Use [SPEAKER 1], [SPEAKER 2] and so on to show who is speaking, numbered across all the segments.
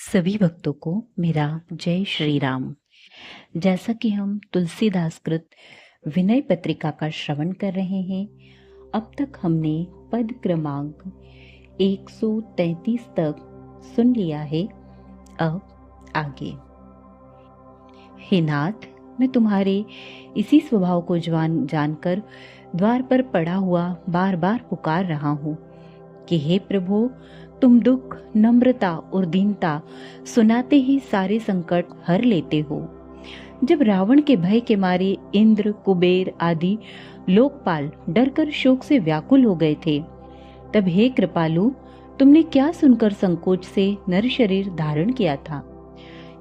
[SPEAKER 1] सभी भक्तों को मेरा जय श्री राम। जैसा कि हम तुलसीदास कृत विनय पत्रिका का श्रवण कर रहे हैं, अब तक हमने पद क्रमांक 133 तक सुन लिया है। अब आगे। हे नाथ, मैं तुम्हारे इसी स्वभाव को जानकर द्वार पर पड़ा हुआ बार बार पुकार रहा हूँ कि हे प्रभु, तुम दुख, नम्रता और दीनता सुनाते ही सारे संकट हर लेते हो। जब रावण के भय के मारे इंद्र, कुबेर आदि लोकपाल डरकर शोक से व्याकुल हो गए थे, तब हे कृपालु, तुमने क्या सुनकर संकोच से नर शरीर धारण किया था?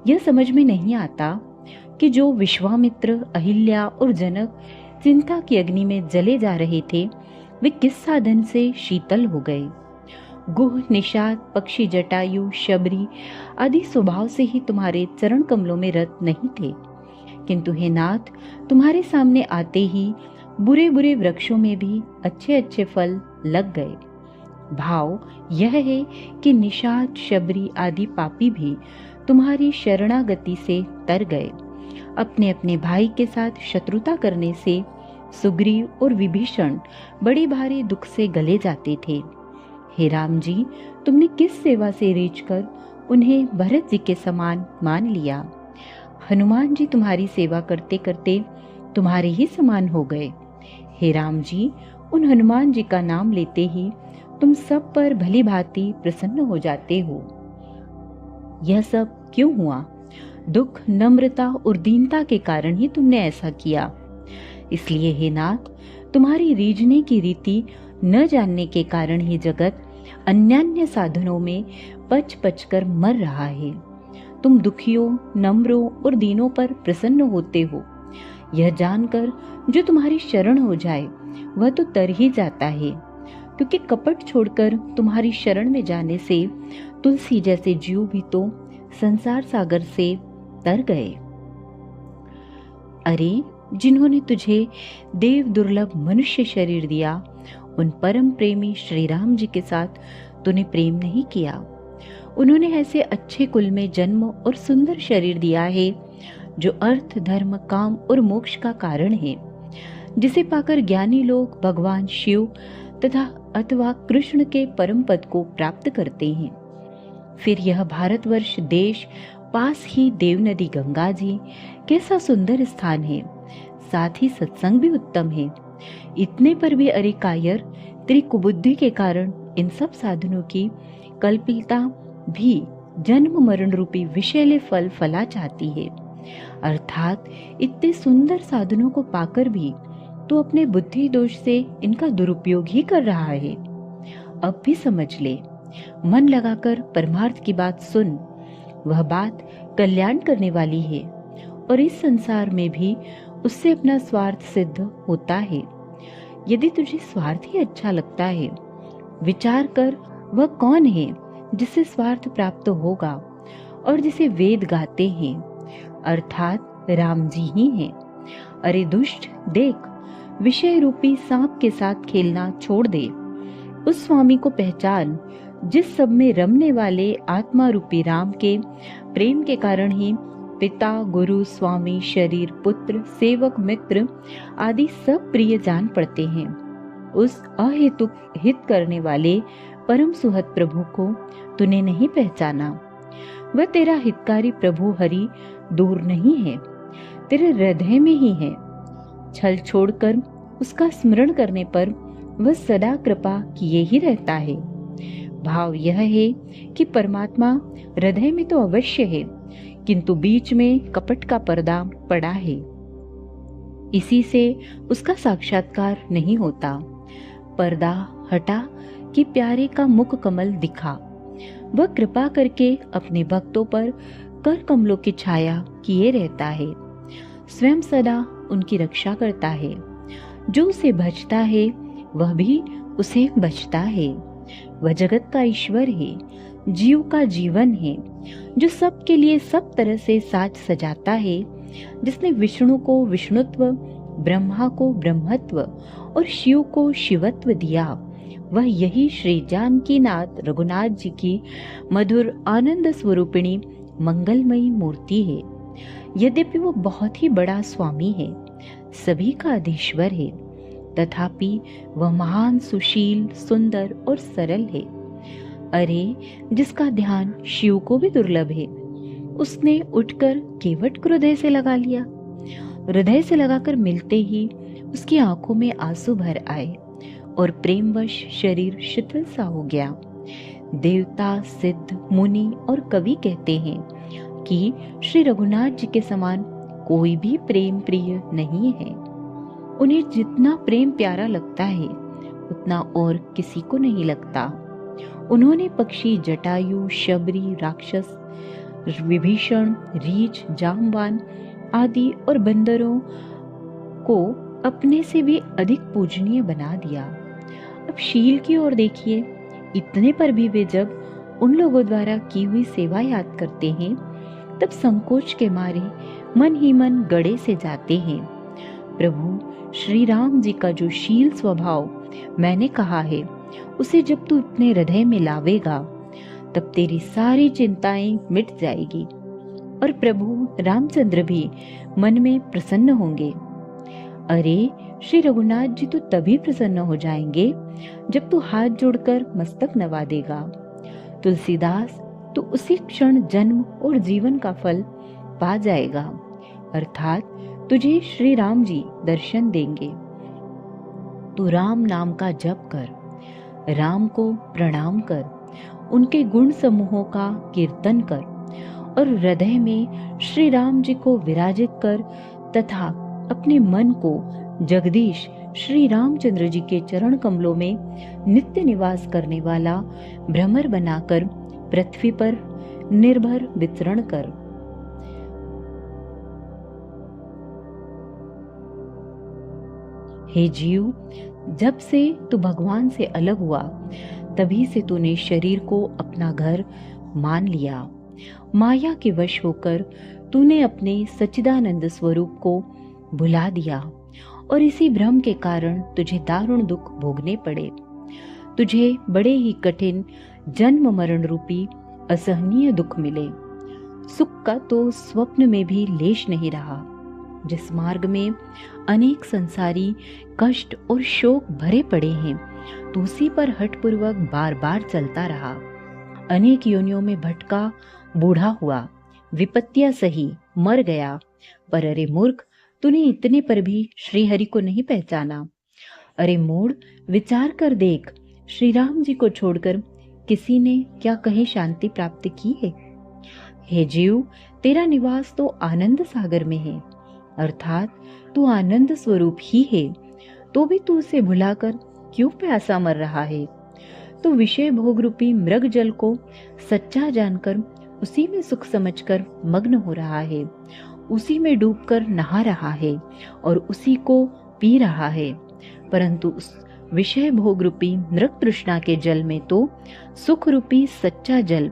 [SPEAKER 1] यह समझ में नहीं आता कि जो विश्वामित्र, अहिल्या और जनक चिंता की अग्नि में जले जा रहे थे, वे किस साधन से शीतल हो गए। गुह, निषाद, पक्षी, जटायु, शबरी आदि स्वभाव से ही तुम्हारे चरण कमलों में रत नहीं थे, किंतु हे नाथ, तुम्हारे सामने आते ही बुरे बुरे वृक्षों में भी अच्छे अच्छे फल लग गए। भाव यह है कि निषाद, शबरी आदि पापी भी तुम्हारी शरणागति से तर गए। अपने अपने भाई के साथ शत्रुता करने से सुग्रीव और विभीषण बड़े भारी दुख से गले जाते थे। हे राम जी, तुमने किस सेवा से रीझकर उन्हें भरत जी के समान मान लिया। हनुमान जी तुम्हारी सेवा करते करते तुम्हारे ही समान हो गए। हे राम जी, उन हनुमान जी का नाम लेते ही तुम सब पर भली भांति प्रसन्न हो जाते हो। यह सब क्यों हुआ? दुख, नम्रता और दीनता के कारण ही तुमने ऐसा किया। इसलिए हे नाथ, तुम्हारी रीझने की रीति न जानने के कारण ही जगत अन्यान्य साधनों में पच पच कर मर रहा है। तुम दुखियों, नम्रों और दीनों पर प्रसन्न होते हो। यह जानकर जो तुम्हारी शरण हो जाए वह तो तर ही जाता है, क्योंकि कपट छोड़कर तुम्हारी शरण में जाने से तुलसी जैसे जीव भी तो संसार सागर से तर गए। अरे, जिन्होंने तुझे देव दुर्लभ मनुष्य शरीर दिया, उन परम प्रेमी श्री राम जी के साथ तूने प्रेम नहीं किया। उन्होंने ऐसे अच्छे कुल में जन्म और सुंदर शरीर दिया है जो अर्थ, धर्म, काम और मोक्ष का कारण है, जिसे पाकर ज्ञानी लोग भगवान शिव तथा अथवा कृष्ण के परम पद को प्राप्त करते हैं। फिर यह भारतवर्ष देश, पास ही देव नदी गंगा जी कैसा सुंदर स्थान है, साथ ही सत्संग भी उत्तम है। इतने पर भी अरे कायर, तेरी कुबुद्धि के कारण इन सब साधनों की कल्पिता भी जन्म मरण रूपी विषैले फल फला चाहती है। अर्थात इतने सुंदर साधनों को पाकर भी तू अपने बुद्धि दोष से इनका दुरुपयोग ही कर रहा है। अब भी समझ ले, मन लगाकर परमार्थ की बात सुन। वह बात कल्याण करने वाली है और इस संसार में भी उससे अपना स्वार्थ सिद्ध होता है। यदि तुझे स्वार्थ ही अच्छा लगता है, विचार कर वह कौन है जिससे स्वार्थ प्राप्त होगा और जिसे वेद गाते हैं, अर्थात राम जी ही हैं। अरे दुष्ट, देख, विषय रूपी सांप के साथ खेलना छोड़ दे। उस स्वामी को पहचान जिस सब में रमने वाले आत्मा रूपी राम के प्रेम के कारण ही पिता, गुरु, स्वामी, शरीर, पुत्र, सेवक, मित्र आदि सब प्रिय जान पड़ते हैं। उस अहेतुक हित करने वाले परम सुहत प्रभु को तूने नहीं पहचाना। वह तेरा हितकारी प्रभु हरि दूर नहीं है, तेरे हृदय में ही है। छल छोड़कर उसका स्मरण करने पर वह सदा कृपा किए ही रहता है। भाव यह है कि परमात्मा हृदय में तो अवश्य है, किंतु बीच में कपट का पर्दा पड़ा है। इसी से उसका साक्षात्कार नहीं होता। पर्दा हटा कि प्यारे का मुख कमल दिखा। वह कृपा करके अपने भक्तों पर कर कमलों की छाया किए रहता है। स्वयं सदा उनकी रक्षा करता है। जो उसे भजता है वह भी उसे बचता है। वह जगत का ईश्वर है, जीव का जीवन है, जो सबके लिए सब तरह से साज सजाता है। जिसने विष्णु को विष्णुत्व, ब्रह्मा को ब्रह्मत्व और शिव को शिवत्व दिया, वह यही श्री जानकीनाथ रघुनाथ जी की मधुर आनंद स्वरूपिणी मंगलमयी मूर्ति है। यद्यपि वो बहुत ही बड़ा स्वामी है, सभी का अधीश्वर है, तथापि वह महान सुशील, सुंदर और सरल है। अरे, जिसका ध्यान शिव को भी दुर्लभ है, उसने उठकर केवट को हृदय से लगा लिया। हृदय से लगाकर मिलते ही उसकी आंखों में आंसू भर आए और प्रेमवश शरीर शिथिल सा हो गया। देवता, सिद्ध, मुनि और कवि कहते हैं कि श्री रघुनाथ जी के समान कोई भी प्रेम प्रिय नहीं है। उन्हें जितना प्रेम प्यारा लगता है उतना और किसी को नहीं लगता। उन्होंने पक्षी जटायु, शबरी, राक्षस, विभीषण, रीछ, जामवान आदि और बंदरों को अपने से भी अधिक पूजनीय बना दिया। अब शील की ओर देखिए, इतने पर भी वे जब उन लोगों द्वारा की हुई सेवा याद करते हैं तब संकोच के मारे मन ही मन गड़े से जाते हैं। प्रभु श्री राम जी का जो शील स्वभाव मैंने कहा है, उसे जब तू अपने हृदय में लावेगा तब तेरी सारी चिंताएं मिट जाएगी और प्रभु रामचंद्र भी मन में प्रसन्न होंगे। अरे, श्री रघुनाथ जी तो तभी प्रसन्न हो जाएंगे जब तू हाथ जोड़कर मस्तक नवा देगा। तुलसीदास तो उसी क्षण जन्म और जीवन का फल पा जाएगा, अर्थात तुझे श्री राम जी दर्शन देंगे। तू राम नाम का जप कर, राम को प्रणाम कर, उनके गुण समूहों का कीर्तन कर और हृदय में श्री राम जी को विराजित कर तथा अपने मन को जगदीश श्री रामचंद्र जी के चरण कमलों में नित्य निवास करने वाला भ्रमर बनाकर पृथ्वी पर निर्भर विचरण कर। हे जीव, जब से तू भगवान से अलग हुआ तभी से तूने शरीर को अपना घर मान लिया। माया के वश होकर तूने अपने सच्चिदानंद स्वरूप को भुला दिया और इसी भ्रम के कारण तुझे दारुण दुख भोगने पड़े। तुझे बड़े ही कठिन जन्म मरण रूपी असहनीय दुख मिले। सुख का तो स्वप्न में भी लेश नहीं रहा। जिस मार्ग में अनेक संसारी कष्ट और शोक भरे पड़े हैं, तो उसी पर हठपूर्वक बार बार चलता रहा। अनेक योनियों में भटका, बूढ़ा हुआ, विपत्तियां सही, मर गया। पर अरे मूर्ख, तूने इतने पर भी श्रीहरि को नहीं पहचाना। अरे मूढ़, विचार कर देख, श्री राम जी को छोड़कर किसी ने क्या कहीं शांति प्राप्त की है? हे जीव, तेरा निवास तो आनंद सागर में है, अर्थात तू आनंद स्वरूप ही है, तो भी तू उसे भुलाकर क्यों प्यासा मर रहा है? तो विषय भोग रूपी मृग जल को सच्चा जानकर उसी में सुख समझकर मग्न हो रहा है, उसी में डूबकर नहा रहा है और उसी को पी रहा है। परंतु उस विषय भोग रूपी मृग तृष्णा के जल में तो सुख रूपी सच्चा जल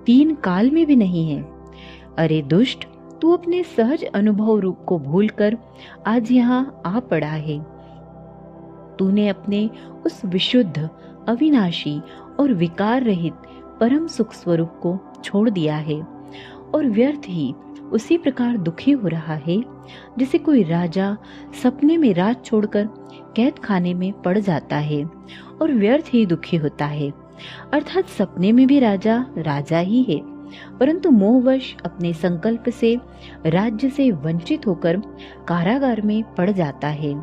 [SPEAKER 1] तीन काल में भी नहीं है। अरे दुष्ट, तू अपने सहज अनुभव रूप को भूलकर आज यहाँ आ पड़ा है। तूने अपने उस विशुद्ध, अविनाशी और विकार रहित परम सुख स्वरूप को छोड़ दिया है और व्यर्थ ही उसी प्रकार दुखी हो रहा है जैसे कोई राजा सपने में रात छोड़कर कैद खाने में पड़ जाता है और व्यर्थ ही दुखी होता है। अर्थात सपने में भी राजा राजा ही है, परंतु मोहवश अपने संकल्प से राज्य से वंचित होकर कारागार में पड़ जाता है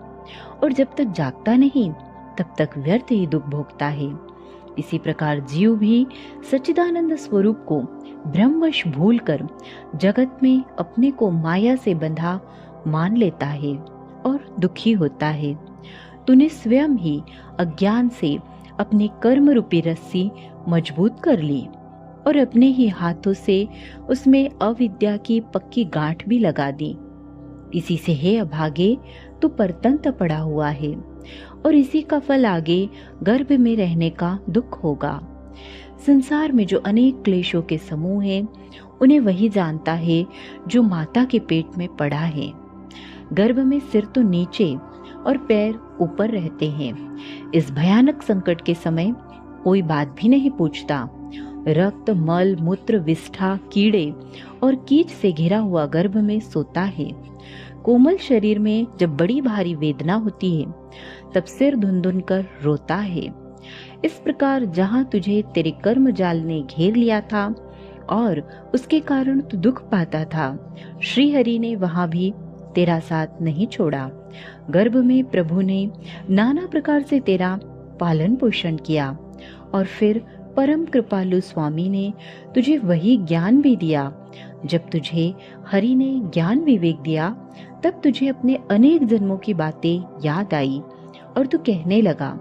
[SPEAKER 1] और जब तक जागता नहीं तब तक व्यर्थ ही दुख भोगता है। इसी प्रकार जीव भी सच्चिदानंद स्वरूप को ब्रह्मवश भूलकर जगत में अपने को माया से बंधा मान लेता है और दुखी होता है। तूने स्वयं ही अज्ञान से अपने कर्म रूपी रस्सी मजबूत कर ली और अपने ही हाथों से उसमें अविद्या की पक्की गांठ भी लगा दी। इसी से हे अभागे, तू परतंत्र पड़ा हुआ है और इसी का फल आगे गर्भ में रहने का दुख होगा। संसार में जो अनेक क्लेशों के समूह हैं, उन्हें वही जानता है जो माता के पेट में पड़ा है। गर्भ में सिर तो नीचे और पैर ऊपर रहते हैं। इस भयानक संकट के समय कोई बात भी नहीं पूछता। रक्त, मल, मूत्र, विष्ठा, कीड़े और कीच से घिरा हुआ गर्भ में सोता है। कोमल शरीर में जब बड़ी भारी वेदना होती है तब सिर धुन कर रोता है। इस प्रकार जहां तुझे तेरे कर्म जाल ने घेर लिया था और उसके कारण तू दुख पाता था, श्री हरि ने वहां भी तेरा साथ नहीं छोड़ा। गर्भ में प्रभु ने नाना प्रकार से तेरा पालन पोषण किया और फिर परम कृपालु स्वामी ने तुझे वही ज्ञान भी दिया। जब तुझे हरि ने ज्ञान विवेक दिया तब तुझे अपने अनेक जन्मों की बातें याद आई और तू कहने लगा,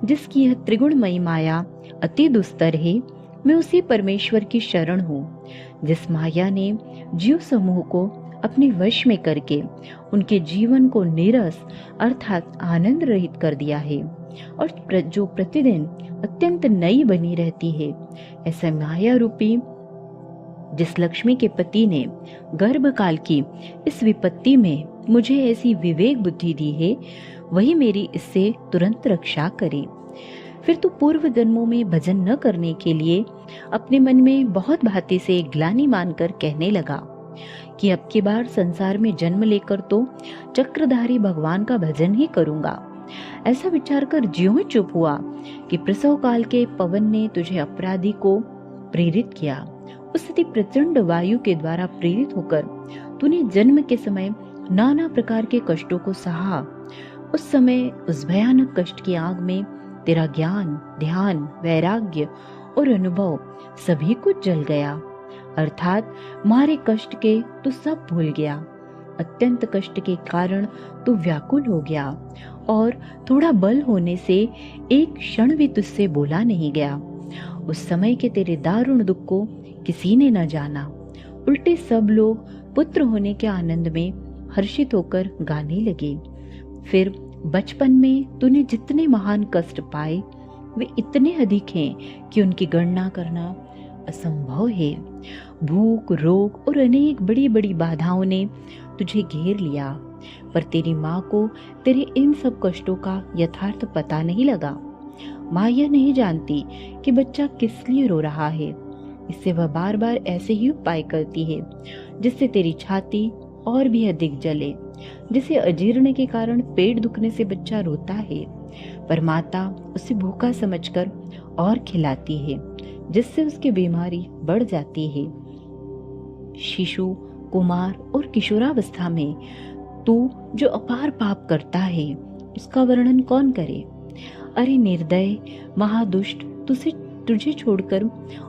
[SPEAKER 1] जिसकी यह त्रिगुणमयी माया अति दुस्तर है, मैं उसी परमेश्वर की शरण हूँ, जिस माया ने जीव समूह को अपने वश में करके उनके जीवन को नीरस अर्थात आनंद रहित कर दिया है और जो प्रतिदिन अत्यंत नई बनी रहती है। ऐसा माया रूपी जिस लक्ष्मी के पति ने गर्भकाल की इस विपत्ति में मुझे ऐसी विवेक बुद्धि दी है, वही मेरी इससे तुरंत रक्षा करे। फिर तू पूर्व जन्मों में भजन न करने के लिए अपने मन में बहुत भांति से ग्लानि मानकर कहने लगा कि अब की बार संसार में जन्म लेकर तो चक्रधारी भगवान का भजन ही करूंगा। ऐसा विचार कर ज्यों ही चुप हुआ कि प्रसव काल के पवन ने तुझे अपराधी को प्रेरित किया। उस अति प्रचंड वायु के द्वारा प्रेरित होकर तूने जन्म के समय नाना प्रकार के कष्टों को सहा। उस समय उस भयानक कष्ट की आग में तेरा ज्ञान, ध्यान, वैराग्य और अनुभव सभी कुछ जल गया, अर्थात मारे कष्ट के तू सब भूल गया। अत्यंत कष्ट के कारण तू व्याकुल हो गया और थोड़ा बल होने से एक क्षण भी तुझसे बोला नहीं गया। उस समय के तेरे दारुण दुख को किसी ने न जाना। उल्टे सब लोग पुत्र होने के आनंद में हर्षित होकर गाने लगे। फिर बचपन में तूने जितने महान कष्ट पाए वे इतने अधिक हैं कि उनकी गणना करना असंभव है। भूख, रोग और अनेक बड़ी बड़ी बाधाओं ने तुझे घेर लिया, पर तेरी माँ को तेरे इन सब कष्टों का यथार्थ पता नहीं लगा। माँ यह नहीं जानती कि बच्चा किस लिए रो रहा है, इससे वह बार बार ऐसे ही उपाय करती है जिससे तेरी छाती और भी अधिक जले, जिसे अजीर्ण के कारण पेट दुखने से बच्चा रोता है, पर माता उसे भूखा समझकर और खिलाती है, जिससे उसकी बीमारी बढ़ जाती है। शिशु, कुमार और किशोरावस्था में तू जो अपार पाप करता है उसका वर्णन कौन करे। अरे निर्दय, महादुष्ट, तुझे छोड़कर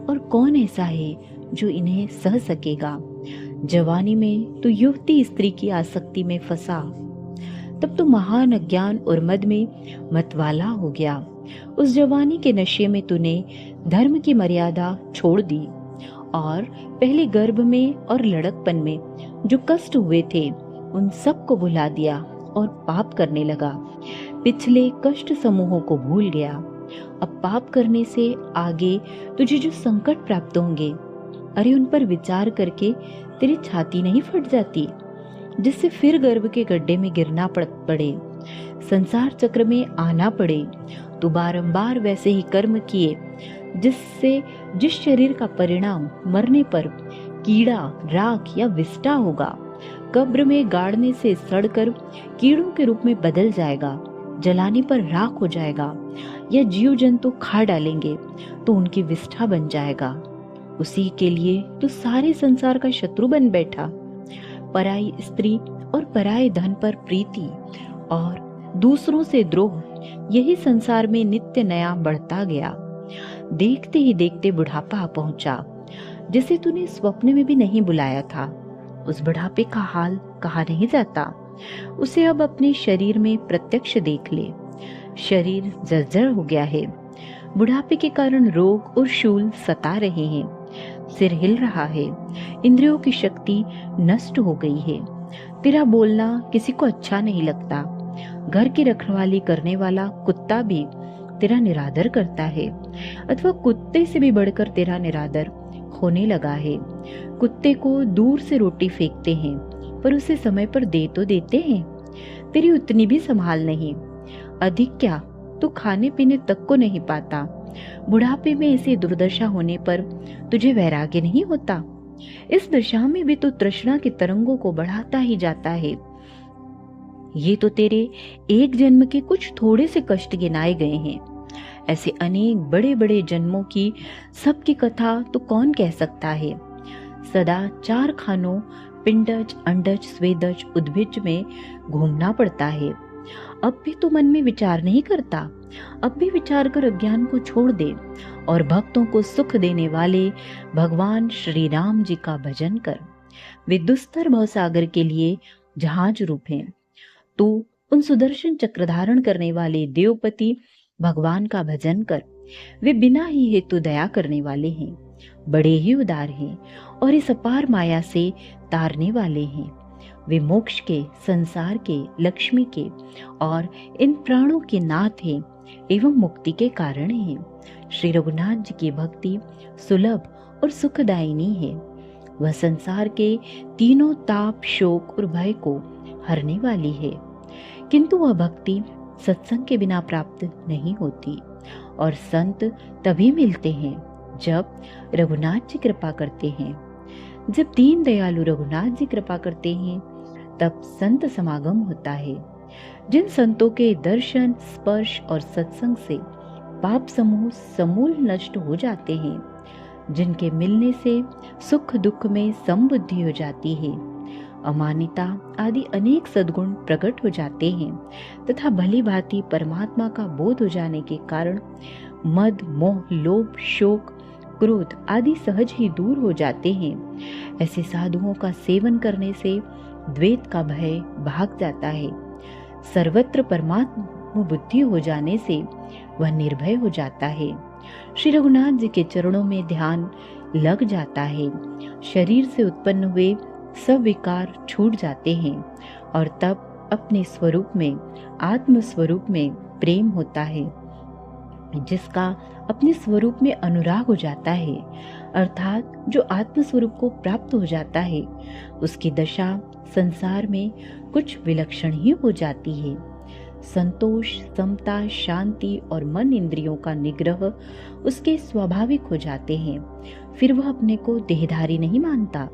[SPEAKER 1] और कौन ऐसा है जो इन्हें सह सकेगा। जवानी में तू युवती स्त्री की आसक्ति में फंसा, तब तो महान अज्ञान और मद में मतवाला हो गया। उस जवानी के नशे में तूने धर्म की मर्यादा छोड़ दी और पहले गर्भ में और लड़कपन में जो कष्ट हुए थे उन सब को भुला दिया और पाप करने लगा। पिछले कष्ट समूहों को भूल गया। अब पाप करने से आगे तुझे जो संकट प्राप्त होंगे, अरे उन पर विचार करके तेरी छाती नहीं फट जाती, जिससे फिर गर्भ के गड्ढे में गिरना पड़े, संसार चक्र में आना पड़े। तू बारंबार वैसे ही कर्म किए जिससे जिस शरीर का परिणाम मरने पर कीड़ा, राख या विष्ठा होगा, कब्र में गाड़ने से सड़कर कीड़ों के रूप में बदल जाएगा, जलाने पर राख हो जाएगा, या जीव जंतु खा डालेंगे तो उनकी विष्ठा बन जाएगा। उसी के लिए तू सारे संसार का शत्रु बन बैठा। पराई स्त्री और पराये धन पर प्रीति और दूसरों से द्रोह, यही संसार में नित्य नया बढ़ता गया। देखते ही देखते बुढ़ापा पहुंचा, जिसे तूने स्वप्न में भी नहीं बुलाया था। उस बुढ़ापे का हाल कहा नहीं जाता, उसे अब अपने शरीर में प्रत्यक्ष देख ले। शरीर जर्जर हो गया है, बुढ़ापे के कारण रोग और शूल सता रहे हैं, सिर हिल रहा है, इंद्रियों की शक्ति नष्ट हो गई है। तेरा बोलना किसी को अच्छा नहीं लगता। घर की रखवाली करने वाला कुत्ता भी तेरा निरादर करता है, अथवा कुत्ते से भी बढ़कर तेरा निरादर होने लगा है। कुत्ते को दूर से रोटी फेंकते हैं पर उसे समय पर दे तो देते हैं। तेरी उतनी भी संभाल नहीं। अधिक क्या, तू खाने पीने तक को नहीं पाता। बुढ़ापे में ऐसी दुर्दशा होने पर तुझे वैराग्य नहीं होता? इस दशा में भी तू तृष्णा की तरंगों को बढ़ाता ही जाता है। ये तो तेरे एक जन्म के कुछ थोड़े से कष्ट गिनाए गए हैं। ऐसे अनेक बड़े बड़े जन्मों की सबकी कथा तो कौन कह सकता है। सदा चार खानों पिंडज, अंडज, स्वेदज, उद्भिज में घूमना पड़ता है। अब भी तो मन में विचार नहीं करता। अब भी विचार कर अज्ञान को छोड़ दे और भक्तों को सुख देने वाले भगवान श्री राम जी का भजन कर। वे दुस्तर भवसागर के लिए जहाज रूप हैं। तू उन सुदर्शन चक्र धारण करने वाले देवपति भगवान का भजन कर। वे बिना ही हेतु दया करने वाले हैं, बड़े ही उदार हैं और इस अपार माया से तारने वाले हैं। वे मोक्ष के, संसार के, लक्ष्मी के और इन प्राणों के नाथ हैं एवं मुक्ति के कारण हैं। श्री रघुनाथ जी की भक्ति सुलभ और सुखदायिनी है। वह संसार के तीनों ताप, शोक और भय को हरने वाली है। किंतु वह भक्ति सत्संग के बिना प्राप्त नहीं होती और संत तभी मिलते हैं जब रघुनाथ जी कृपा करते हैं। जब दीन दयालु रघुनाथ जी कृपा करते हैं तब संत समागम होता है। जिन संतों के दर्शन, स्पर्श और सत्संग से पाप समूह समूल नष्ट हो जाते हैं, जिनके मिलने से सुख दुख में समबुद्धि हो जाती है, अमानिता आदि अनेक सद्गुण प्रकट हो जाते हैं तथा भली भांति परमात्मा का बोध हो जाने के कारण मद, मोह, लोभ, शोक, क्रोध आदि सहज ही दूर हो जाते हैं। ऐसे साधुओं का सेवन करने से द्वैत का भय भाग जाता है। सर्वत्र परमात्मा बुद्धि हो जाने से वह निर्भय हो जाता है। श्री रघुनाथ जी के चरणों में ध्यान लग जाता है। शरीर से उत्पन्न हुए सब विकार छूट जाते हैं और तब अपने स्वरूप में, आत्म स्वरूप में प्रेम होता है। जिसका अपने स्वरूप में अनुराग हो जाता है, अर्थात जो आत्म स्वरूप को प्राप्त हो जाता है, उसकी दशा संसार में कुछ विलक्षण ही हो जाती है। संतोष, समता, शांति और मन इंद्रियों का निग्रह उसके स्वाभाविक हो जाते हैं। फिर वह अपने को देहधारी नहीं मानता,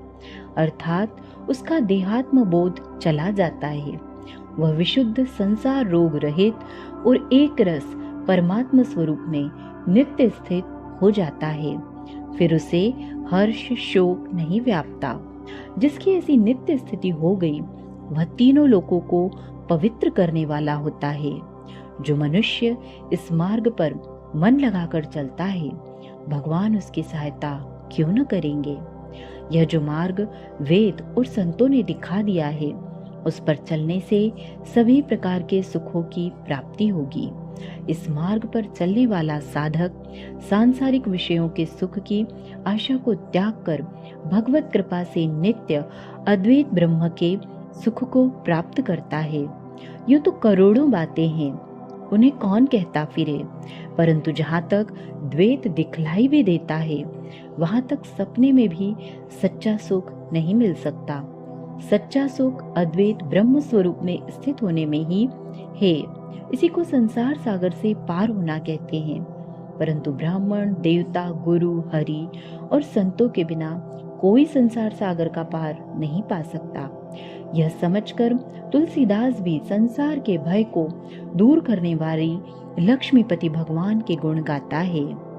[SPEAKER 1] अर्थात उसका देहात्म बोध चला जाता है। वह विशुद्ध, संसार रोग रहित और एक रस परमात्मा स्वरूप में नित्य स्थित हो जाता है। फिर उसे हर्ष, शोक नहीं व्यापता। जिसकी ऐसी नित्य स्थिति हो गई, वह तीनों लोकों को पवित्र करने वाला होता है। जो मनुष्य इस मार्ग पर मन लगाकर चलता है, भगवान उसकी सहायता क्यों न करेंगे। यह जो मार्ग वेद और संतों ने दिखा दिया है, उस पर चलने से सभी प्रकार के सुखों की प्राप्ति होगी। इस मार्ग पर चलने वाला साधक सांसारिक विषयों के सुख की आशा को त्याग कर भगवत कृपा से नित्य अद्वैत ब्रह्म के सुख को प्राप्त करता है। यूं तो करोड़ों बातें हैं, उन्हें कौन कहता फिरे, परंतु जहाँ तक द्वैत दिखलाई भी देता है, वहां तक सपने में भी सच्चा सुख नहीं मिल सकता। सच्चा सुख अद्वैत ब्रह्म स्वरूप में स्थित होने में ही है। इसी को संसार सागर से पार होना कहते हैं। परंतु ब्राह्मण, देवता, गुरु, हरि और संतों के बिना कोई संसार सागर का पार नहीं पा सकता। यह समझकर तुलसीदास भी संसार के भय को दूर करने वाली लक्ष्मीपति भगवान के गुण गाता है।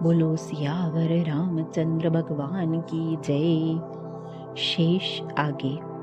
[SPEAKER 1] बोलो सियावर रामचंद्र भगवान की जय। शेष आगे।